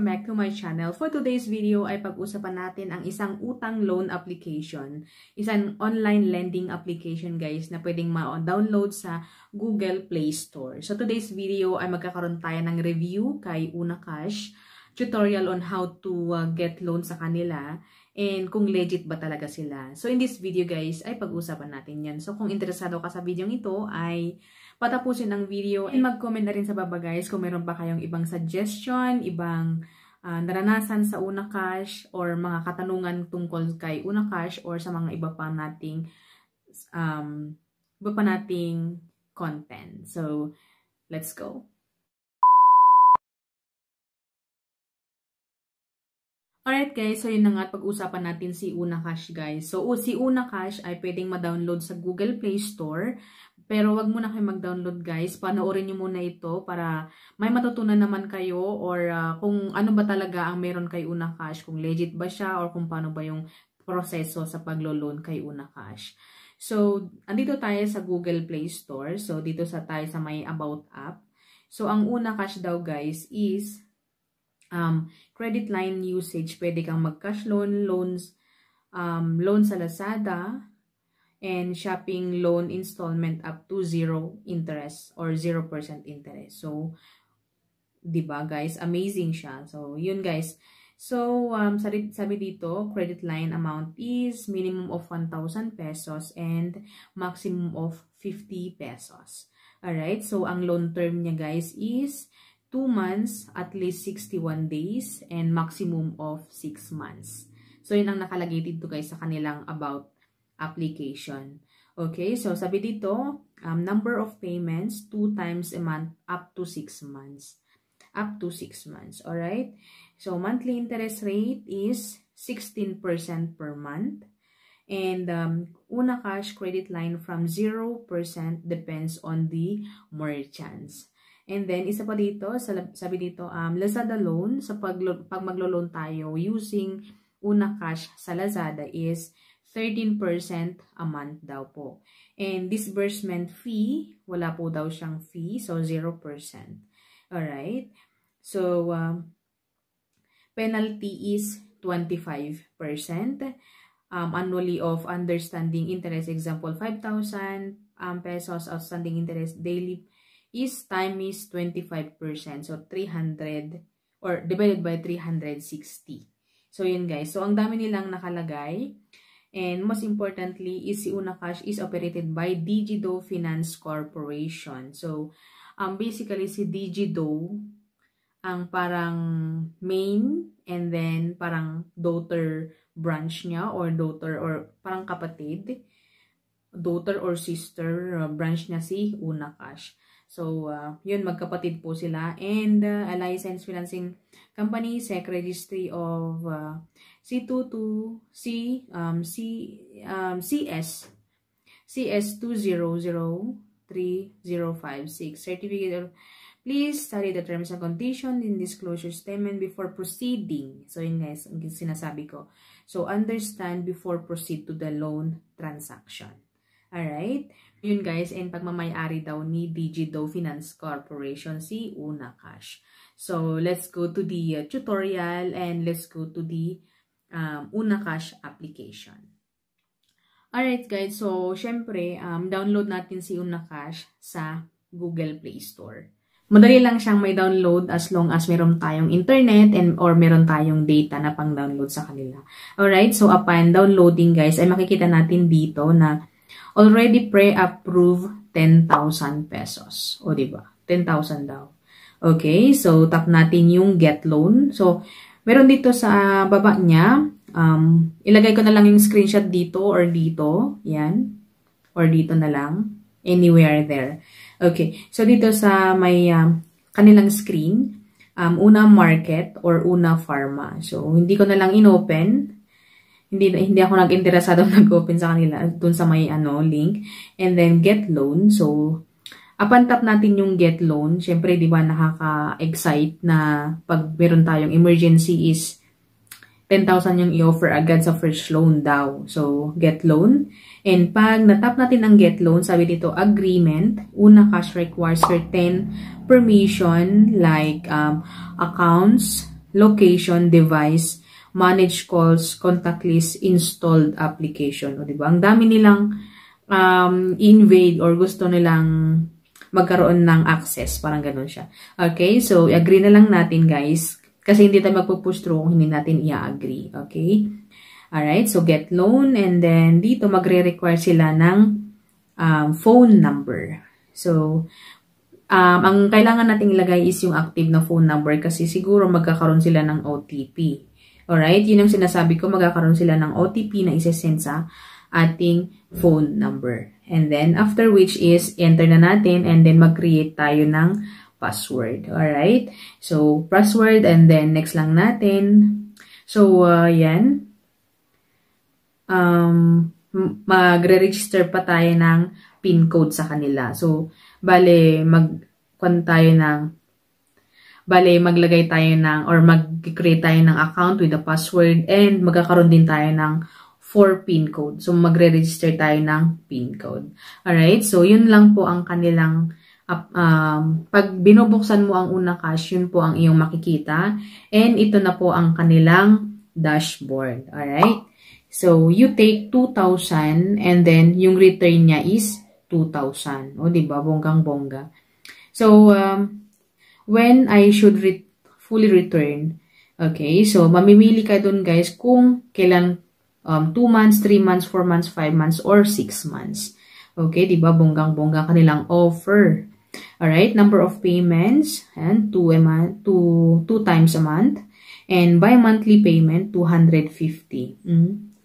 welcome back to my channel. For today's video ay pag-usapan natin ang isang utang loan application. Isang online lending application guys na pwedeng ma-download sa Google Play Store. So today's video ay magkakaroon tayo ng review kay Unacash, tutorial on how to get loan sa kanila, and kung legit ba talaga sila. So in this video guys ay pag-usapan natin yan. So kung interesado ka sa video ito ay patapusin ang video and mag-comment na rin sa baba guys kung meron pa kayong ibang suggestion, ibang naranasan sa Unacash or mga katanungan tungkol kay Unacash or sa mga iba pa nating content. So, let's go. Alright guys, so yun na nga pag-usapan natin si Unacash guys. So si Unacash ay pwedeng ma-download sa Google Play Store. Pero wag muna kayo mag-download guys. Panoorin nyo muna ito para may matutunan naman kayo or kung ano ba talaga ang meron kay Unacash. Kung legit ba siya or kung paano ba yung proseso sa paglo-loan kay Unacash. So, andito tayo sa Google Play Store. So, dito tayo sa may About app. So, ang Unacash daw guys is credit line usage. Pwede kang mag-cash loan, loan sa Lazada, and shopping loan installment up to 0 interest or 0% interest. So, diba guys? Amazing siya. So, yun guys. So, sabi dito, credit line amount is minimum of 1,000 pesos and maximum of 50 pesos. Alright? So, ang loan term niya guys is 2 months, at least 61 days, and maximum of 6 months. So, yun ang nakalagay dito guys sa kanilang About application. Okay, so sabi dito, number of payments, 2 times a month up to 6 months. Up to 6 months, alright? So, monthly interest rate is 16% per month. And Unacash credit line from 0% depends on the merchants. And then, isa pa dito, sabi dito, Lazada loan, sa pag maglo-loan tayo using Unacash sa Lazada is 13% a month daw po. And disbursement fee, wala po daw siyang fee, so 0%. Alright? So, penalty is 25%. Annually of understanding interest, example, 5,000 pesos outstanding interest daily is time is 25%. So, 300 or divided by 360. So, yun guys. So, ang dami nilang nakalagay. And most importantly, is si Unacash is operated by Digido Finance Corporation. So, basically si Digido ang parang main and then parang daughter branch niya or daughter or parang kapatid, daughter or sister branch niya si Unacash. So, yun, magkapatid po sila. And a licensed financing company, SEC registry of CS2003005056. Certificate of, please study the terms and conditions in disclosure statement before proceeding. So, yun guys, ang sinasabi ko. So, understand before proceed to the loan transaction. Alright? Yun guys, and pagmamayari daw ni Digido Finance Corporation si Unacash. So, let's go to the tutorial and let's go to the Unacash application. Alright guys, so syempre, download natin si Unacash sa Google Play Store. Madali lang siyang may download as long as meron tayong internet and or meron tayong data na pang download sa kanila. Alright, so upon downloading guys, ay makikita natin dito na already pre-approved 10,000 pesos. O, diba? 10,000 daw. Okay, so tap natin yung get loan. So, meron dito sa baba niya, ilagay ko na lang yung screenshot dito or dito. Yan. Or dito na lang. Anywhere there. Okay, so dito sa may kanilang screen, Una Market or Una Pharma. So, hindi ko na lang inopen. Hindi ako nag-interesado nag-open sa kanila dun sa may link. And then get loan. So, upon tap natin yung get loan, syempre di ba nakaka-excite na pag meron tayong emergency is 10,000 yung i-offer agad sa first loan daw. So, get loan. And pag natap natin ang get loan, sabi dito agreement, Unacash requires certain permission like accounts location, device, manage calls, contact list, installed application. O, diba? Ang dami nilang invade or gusto nilang magkaroon ng access. Parang ganun siya. Okay? So, i-agree na lang natin, guys. Kasi hindi tayo magpo-push through kung hindi natin i-agree. Okay? Alright? So, get loan. And then, dito magre-require sila ng phone number. So, ang kailangan nating ilagay is yung active na phone number kasi siguro magkakaroon sila ng OTP. Alright? Yun ang sinasabi ko, magkakaroon sila ng OTP na isesend sa ating phone number. And then, after which is, enter na natin and then mag-create tayo ng password. Alright? So, password and then next lang natin. So, yan. Magre-register pa tayo ng PIN code sa kanila. So, maglagay tayo ng or mag-create tayo ng account with a password and magkakaroon din tayo ng 4 PIN code. So, magre-register tayo ng PIN code. Alright? So, yun lang po ang kanilang pag binubuksan mo ang Unacash, yun po ang iyong makikita. And ito na po ang kanilang dashboard. Alright? So, you take 2,000 and then yung return niya is 2,000. O, diba? Bonggang-bongga. So, when I should fully return, okay, so mamimili ka dun guys kung kailan 2 months, 3 months, 4 months, 5 months, or 6 months. Okay, diba? Bonggang-bongga kanilang offer. Alright, number of payments, and 2 times a month. And bi-monthly payment, 250.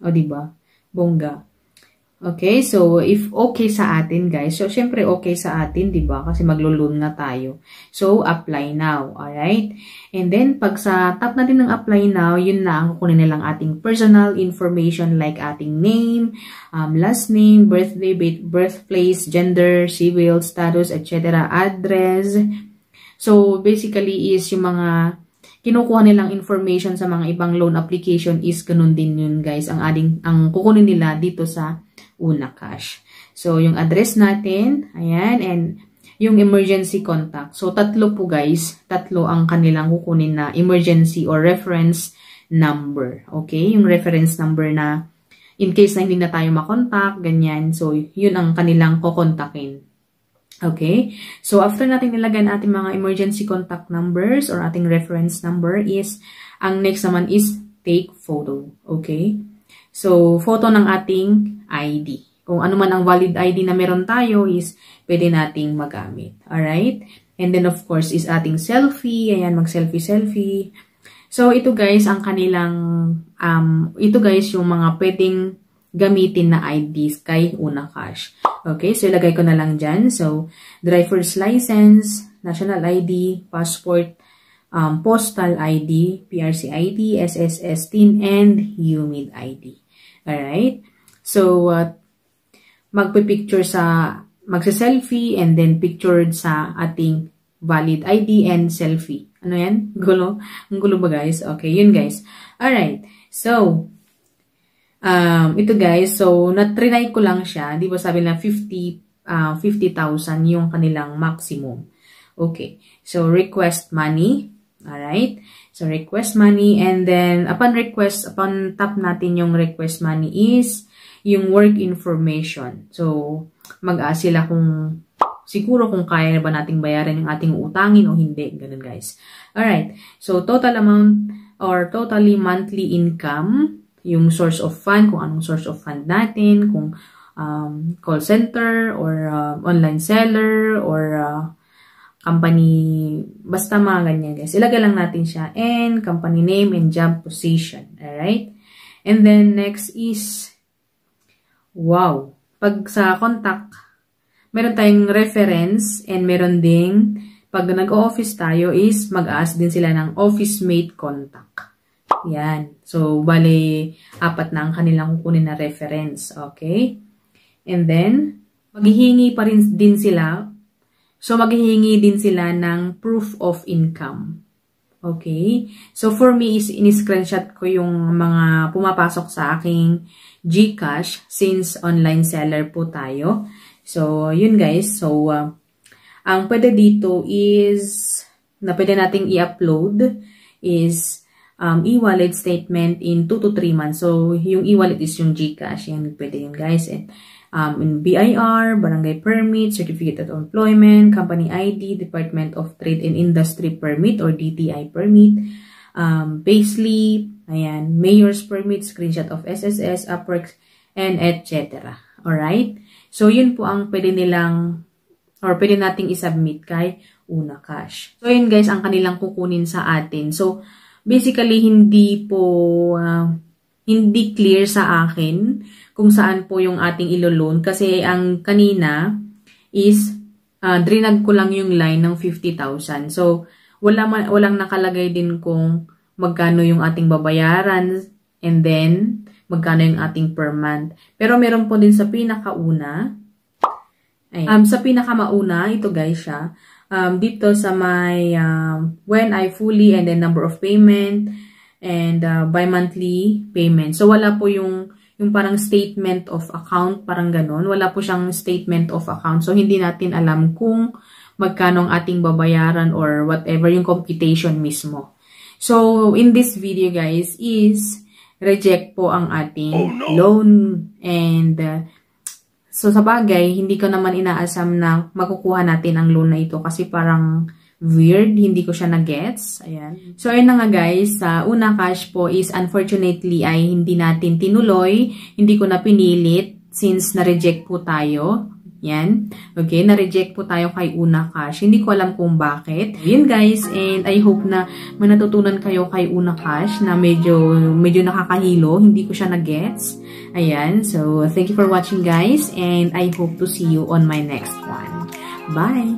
O, diba? Bongga. Okay, so if okay sa atin guys, so syempre okay sa atin, diba? Kasi maglo-loan na tayo. So, apply now, alright? And then, pag sa top natin ng apply now, yun na ang kukunin nilang ating personal information like ating name, last name, birthday, birthplace, gender, civil status, etc., address. So, basically is yung mga kinukuha nilang information sa mga ibang loan application is ganun din yun guys, ang kukunin nila dito sa Unacash. So, yung address natin, ayan, and yung emergency contact. So, tatlo po guys, tatlo ang kanilang kukunin na emergency or reference number. Okay, yung reference number na in case na hindi na tayo makontak, ganyan. So, yun ang kanilang kukontakin. Okay, so after natin nilagay ating mga emergency contact numbers or ating reference number is, ang next naman is take photo. Okay, so photo ng ating ID. Kung ano man ang valid ID na meron tayo is pwede nating magamit. Alright, and then of course is ating selfie. Ayan, mag-selfie-selfie. So ito guys, ang kanilang, ito guys yung mga pwedeng gamitin na IDs kay Unacash. Okay, so ilagay ko na lang dyan. So, driver's license, national ID, passport, postal ID, PRC ID, SSS TIN, and UMID ID. Alright? So, magse-selfie and then pictured sa ating valid ID and selfie. Ano yan? Gulo? Ang gulo ba guys? Okay, yun guys. Alright. So, ito guys, so na-try ko lang siya. Di ba sabi na 50,000 yung kanilang maximum. Okay. So request money. Alright. So request money and then upon tap natin yung request money is yung work information. So mag-ask sila kung siguro kung kaya na ba nating bayaran yung ating utangin o hindi. Ganun guys. Alright. So total amount or totally monthly income, yung source of fund, kung anong source of fund natin, kung call center or online seller or company, basta mga ganyan guys. Ilagay lang natin siya and company name and job position. Alright? And then next is, wow, pag sa contact, meron tayong reference and meron ding, pag nag-office tayo is mag-ask din sila ng office mate contact. Yan. So, bali, 4 na ang kanilang kukunin na reference. Okay? And then, maghihingi pa rin din sila. So, maghihingi din sila ng proof of income. Okay? So, for me, is in-screenshot ko yung mga pumapasok sa aking GCash since online seller po tayo. So, yun guys. So, ang pwede dito is na pwede nating i-upload is e-wallet statement in 2 to 3 months. So, yung e-wallet is yung GCash. Yan, pwede yun guys. And, in BIR, Barangay Permit, Certificate of Employment, Company ID, Department of Trade and Industry Permit or DTI Permit, payslip, ayan, Mayor's Permit, Screenshot of SSS, Upwork, and etc. Alright? So, yun po ang pwede nilang or pwede nating isubmit kay Unacash. So, yun guys, ang kanilang kukunin sa atin. So, basically, hindi clear sa akin kung saan po yung ating ilo-loan. Kasi ang kanina is, drinag ko lang yung line ng 50,000. So, walang nakalagay din kung magkano yung ating babayaran and then, magkano yung ating per month. Pero meron po din sa pinakauna, sa pinakamauna, ito guys siya, dito sa may when I fully and then number of payment and bi-monthly payment. So wala po yung parang statement of account, parang ganon. Wala po siyang statement of account. So hindi natin alam kung magkano ang ating babayaran or whatever yung computation mismo. So in this video guys is reject po ang ating loan and so sa bagay, hindi ko naman inaasam na makukuha natin ang loan na ito kasi parang weird, hindi ko siya na-gets. Ayan. So ayun na nga guys, sa Unacash po is unfortunately ay hindi natin tinuloy, hindi ko na pinilit since na-reject po tayo. Yan. Okay, na-reject po tayo kay Unacash. Hindi ko alam kung bakit. Yun guys, and I hope na manatutunan kayo kay Unacash na medyo nakakahilo. Hindi ko siya na-gets. Ayan. So, thank you for watching guys, and I hope to see you on my next one. Bye!